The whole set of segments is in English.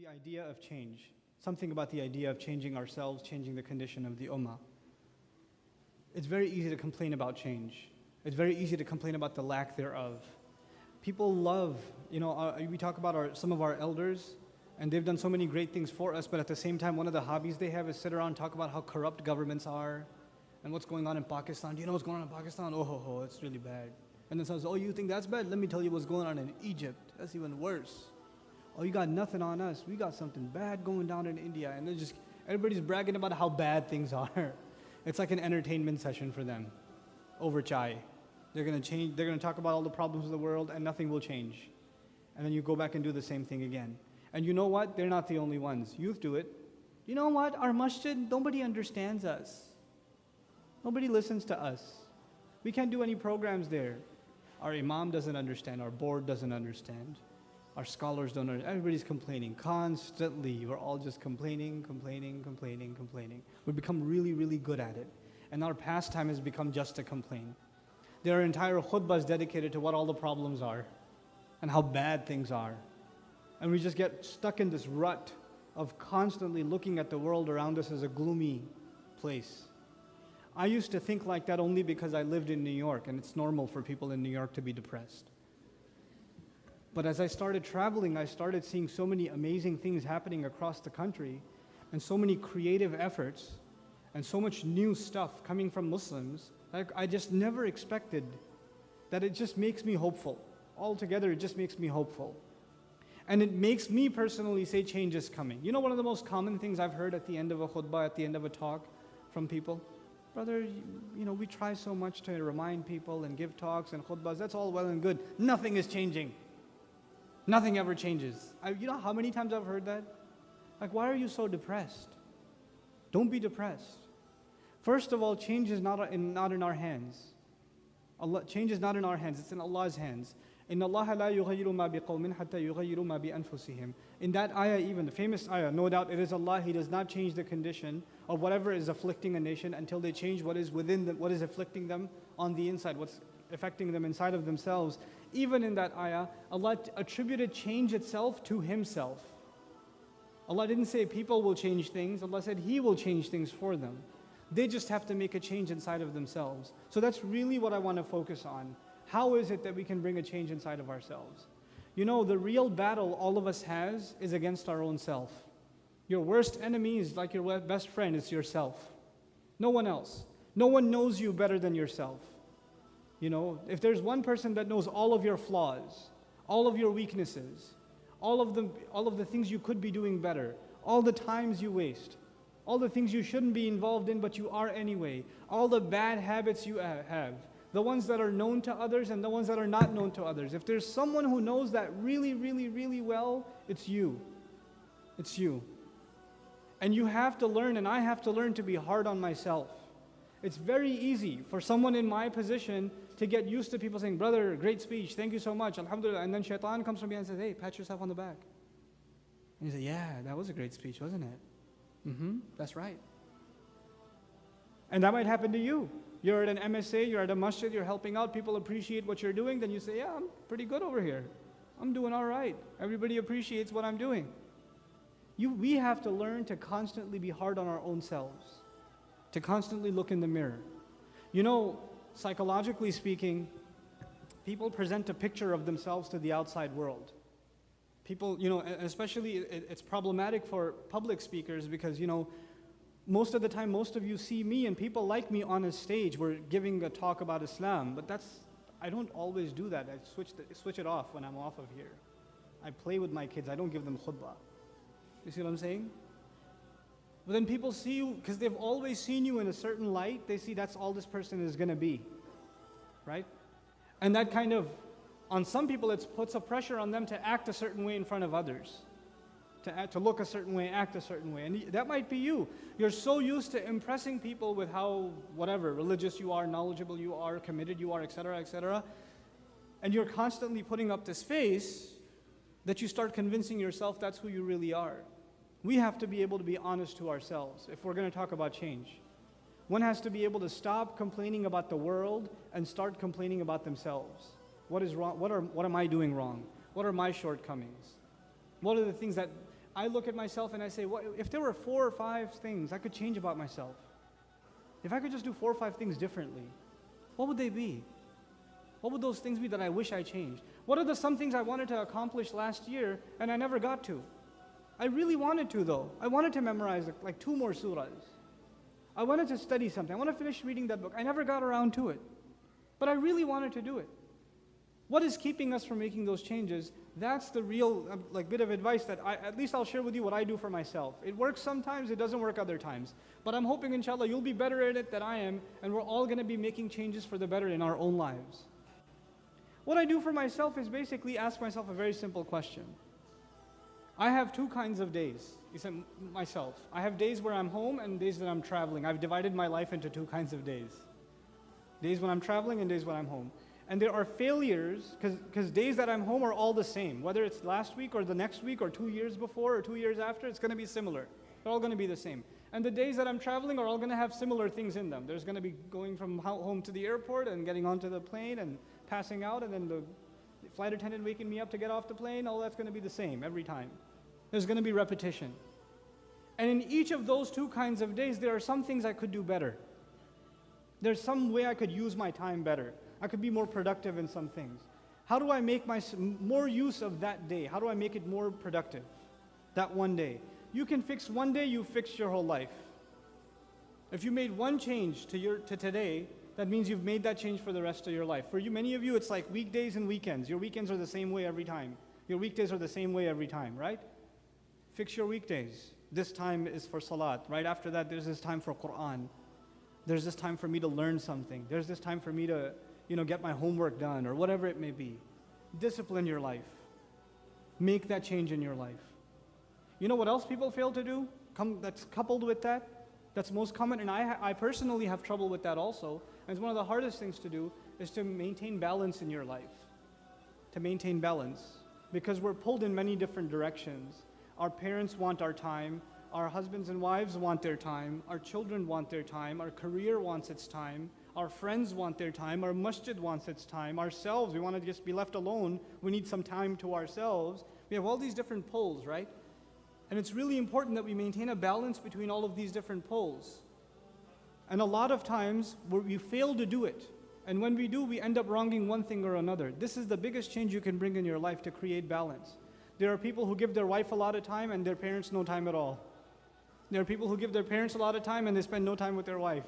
the idea of change, something about the idea of changing ourselves, changing the condition of the ummah. It's very easy to complain about change. It's very easy to complain about the lack thereof. People love, we talk about some of our elders, and they've done so many great things for us, but at the same time, one of the hobbies they have is sit around and talk about how corrupt governments are and what's going on in Pakistan. Do you know what's going on in Pakistan? Oh, it's really bad. And then someone says, oh, you think that's bad? Let me tell you what's going on in Egypt. That's even worse. Oh, you got nothing on us. We got something bad going down in India. And everybody's bragging about how bad things are. It's like an entertainment session for them over chai. They're going to talk about all the problems of the world and nothing will change. And then you go back and do the same thing again. And you know what? They're not the only ones. Youth do it. You know what? Our masjid, nobody understands us. Nobody listens to us. We can't do any programs there. Our imam doesn't understand. Our board doesn't understand. Our scholars don't understand. Everybody's complaining constantly. We're all just complaining. We've become really, really good at it. And our pastime has become just to complain. There are entire khutbahs dedicated to what all the problems are and how bad things are. And we just get stuck in this rut of constantly looking at the world around us as a gloomy place. I used to think like that only because I lived in New York, and it's normal for people in New York to be depressed. But as I started traveling, I started seeing so many amazing things happening across the country, and so many creative efforts, and so much new stuff coming from Muslims, I just never expected that. It just makes me hopeful. Altogether, it just makes me hopeful. And it makes me personally say change is coming. You know, one of the most common things I've heard at the end of a khutbah, at the end of a talk from people? Brother, we try so much to remind people and give talks and khutbahs. That's all well and good. Nothing is changing. Nothing ever changes. You know how many times I've heard that? Like, why are you so depressed? Don't be depressed. First of all, change is not in our hands. Change is not in our hands. It's in Allah's hands. إِنَّ اللَّهَ لَا يُغَيِّرُ مَا بِقَوْمٍ حَتَّى يُغَيِّرُ مَا بِأَنفُسِهِمْ. In that ayah, even the famous ayah, no doubt it is Allah. He does not change the condition of whatever is afflicting a nation until they change what is within them, what is afflicting them on the inside, what's affecting them inside of themselves. Even in that ayah, Allah attributed change itself to Himself. Allah didn't say people will change things. Allah said He will change things for them. They just have to make a change inside of themselves. So that's really what I want to focus on. How is it that we can bring a change inside of ourselves? You know, the real battle all of us has is against our own self. Your worst enemy is like your best friend, it's yourself. No one else. No one knows you better than yourself. You know, if there's one person that knows all of your flaws, all of your weaknesses, all of the things you could be doing better, all the times you waste, all the things you shouldn't be involved in but you are anyway, all the bad habits you have, the ones that are known to others and the ones that are not known to others. If there's someone who knows that really, really, really well, it's you. It's you. And you have to learn, and I have to learn to be hard on myself. It's very easy for someone in my position to get used to people saying, brother, great speech, thank you so much, alhamdulillah. And then shaitan comes from behind and says, hey, pat yourself on the back. And you say, yeah, that was a great speech, wasn't it? That's right. And that might happen to you. You're at an MSA, you're at a masjid, you're helping out, people appreciate what you're doing, then you say, yeah, I'm pretty good over here. I'm doing all right. Everybody appreciates what I'm doing. We have to learn to constantly be hard on our own selves, to constantly look in the mirror. You know, psychologically speaking, people present a picture of themselves to the outside world. People, especially it's problematic for public speakers because, most of the time, most of you see me and people like me on a stage. We're giving a talk about Islam, but I don't always do that. I switch it off when I'm off of here. I play with my kids. I don't give them khutbah. You see what I'm saying? But then people see you, because they've always seen you in a certain light, they see that's all this person is going to be, right? And that kind of, on some people, it puts a pressure on them to act a certain way in front of others. To look a certain way, act a certain way. And that might be you. You're so used to impressing people with how, whatever, religious you are, knowledgeable you are, committed you are, etc., and you're constantly putting up this face that you start convincing yourself that's who you really are. We have to be able to be honest to ourselves if we're going to talk about change. One has to be able to stop complaining about the world and start complaining about themselves. What is wrong? What am I doing wrong? What are my shortcomings? What are the things that I look at myself and I say, what, if there were 4 or 5 things I could change about myself, if I could just do 4 or 5 things differently, what would they be? What would those things be that I wish I changed? What are some things I wanted to accomplish last year and I never got to? I really wanted to though. I wanted to memorize like 2 more surahs. I wanted to study something. I want to finish reading that book. I never got around to it. But I really wanted to do it. What is keeping us from making those changes? That's the real bit of advice that at least I'll share with you what I do for myself. It works sometimes, it doesn't work other times. But I'm hoping inshallah you'll be better at it than I am, and we're all going to be making changes for the better in our own lives. What I do for myself is basically ask myself a very simple question. I have 2 kinds of days. He said, myself. I have days where I'm home and days that I'm traveling. I've divided my life into 2 kinds of days. Days when I'm traveling and days when I'm home. And there are failures, because days that I'm home are all the same. Whether it's last week or the next week or 2 years before or 2 years after, it's going to be similar. They're all going to be the same. And the days that I'm traveling are all going to have similar things in them. There's going to be going from home to the airport and getting onto the plane and passing out, and then the flight attendant waking me up to get off the plane. All that's going to be the same every time. There's going to be repetition. And in each of those 2 kinds of days, there are some things I could do better. There's some way I could use my time better. I could be more productive in some things. How do I make more use of that day? How do I make it more productive? That one day. You can fix one day, you fixed your whole life. If you made one change to today, that means you've made that change for the rest of your life. For you, many of you, it's like weekdays and weekends. Your weekends are the same way every time. Your weekdays are the same way every time, right? Fix your weekdays. This time is for salat. Right after that, there's this time for Quran. There's this time for me to learn something. There's this time for me to, get my homework done or whatever it may be. Discipline your life. Make that change in your life. You know what else people fail to do? That's coupled with that. That's most common, and I personally have trouble with that also. And it's one of the hardest things to do is to maintain balance in your life. To maintain balance. Because we're pulled in many different directions. Our parents want our time. Our husbands and wives want their time. Our children want their time. Our career wants its time. Our friends want their time. Our masjid wants its time. Ourselves, we want to just be left alone. We need some time to ourselves. We have all these different pulls, right? And it's really important that we maintain a balance between all of these different pulls. And a lot of times, we fail to do it. And when we do, we end up wronging one thing or another. This is the biggest change you can bring in your life to create balance. There are people who give their wife a lot of time and their parents no time at all. There are people who give their parents a lot of time and they spend no time with their wife.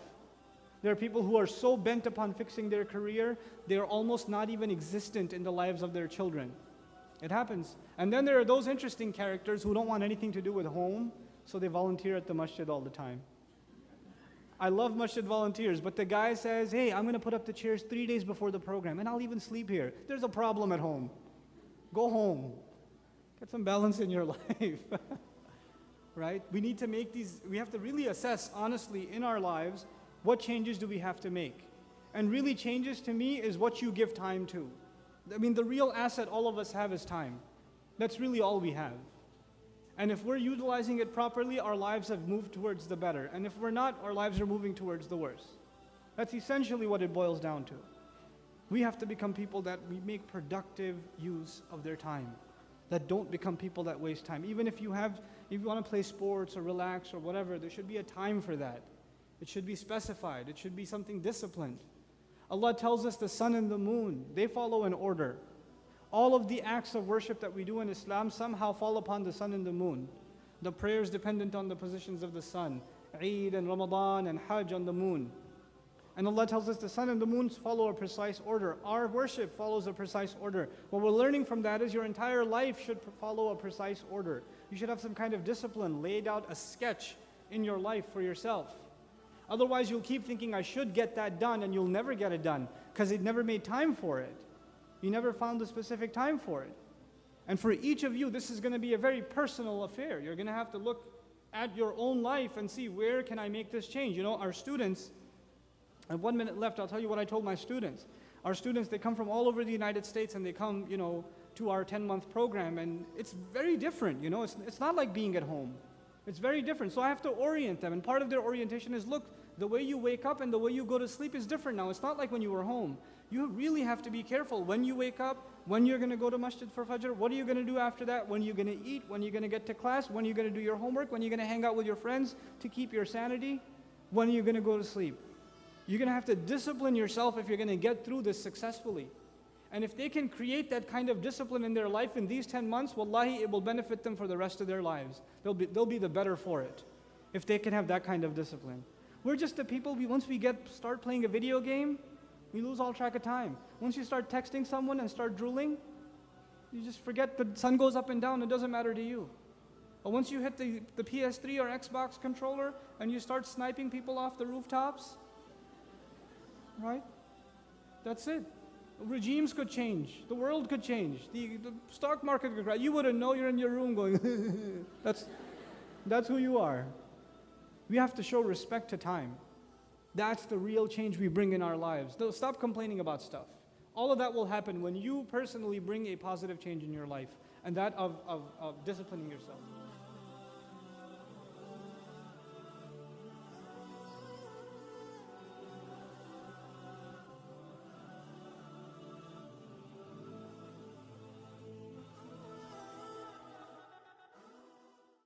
There are people who are so bent upon fixing their career, they are almost not even existent in the lives of their children. It happens. And then there are those interesting characters who don't want anything to do with home, so they volunteer at the masjid all the time. I love masjid volunteers, but the guy says, hey, I'm going to put up the chairs 3 days before the program, and I'll even sleep here. There's a problem at home. Go home. Get some balance in your life. Right? We need to we have to really assess honestly in our lives, what changes do we have to make? And really changes to me is what you give time to. I mean, the real asset all of us have is time. That's really all we have. And if we're utilizing it properly, our lives have moved towards the better. And if we're not, our lives are moving towards the worse. That's essentially what it boils down to. We have to become people that we make productive use of their time. That don't become people that waste time. Even if you want to play sports or relax or whatever, there should be a time for that. It should be specified. It should be something disciplined. Allah tells us the sun and the moon, they follow an order. All of the acts of worship that we do in Islam somehow fall upon the sun and the moon. The prayers dependent on the positions of the sun. Eid and Ramadan and Hajj on the moon. And Allah tells us the sun and the moon follow a precise order. Our worship follows a precise order. What we're learning from that is your entire life should follow a precise order. You should have some kind of discipline, laid out a sketch in your life for yourself. Otherwise, you'll keep thinking, I should get that done, and you'll never get it done because it never made time for it. You never found the specific time for it. And for each of you, this is going to be a very personal affair. You're going to have to look at your own life and see, where can I make this change? You know, our students, I have 1 minute left, I'll tell you what I told my students. Our students, they come from all over the United States and they come, to our 10-month program, and it's very different, It's not like being at home. It's very different. So I have to orient them, and part of their orientation is, look, the way you wake up and the way you go to sleep is different now. It's not like when you were home. You really have to be careful when you wake up, when you're going to go to masjid for Fajr, what are you going to do after that, when you're going to eat, when you're going to get to class, when you're going to do your homework, when you're going to hang out with your friends to keep your sanity, when you're going to go to sleep. You're going to have to discipline yourself if you're going to get through this successfully. And if they can create that kind of discipline in their life in these 10 months, wallahi, it will benefit them for the rest of their lives. They'll be the better for it if they can have that kind of discipline. We're just the people, once we start playing a video game, we lose all track of time. Once you start texting someone and start drooling, you just forget the sun goes up and down, it doesn't matter to you. But once you hit the PS3 or Xbox controller and you start sniping people off the rooftops, right? That's it. Regimes could change. The world could change. The stock market could crash. You wouldn't know, you're in your room going, that's who you are. We have to show respect to time. That's the real change we bring in our lives. Stop complaining about stuff. All of that will happen when you personally bring a positive change in your life, and that of disciplining yourself.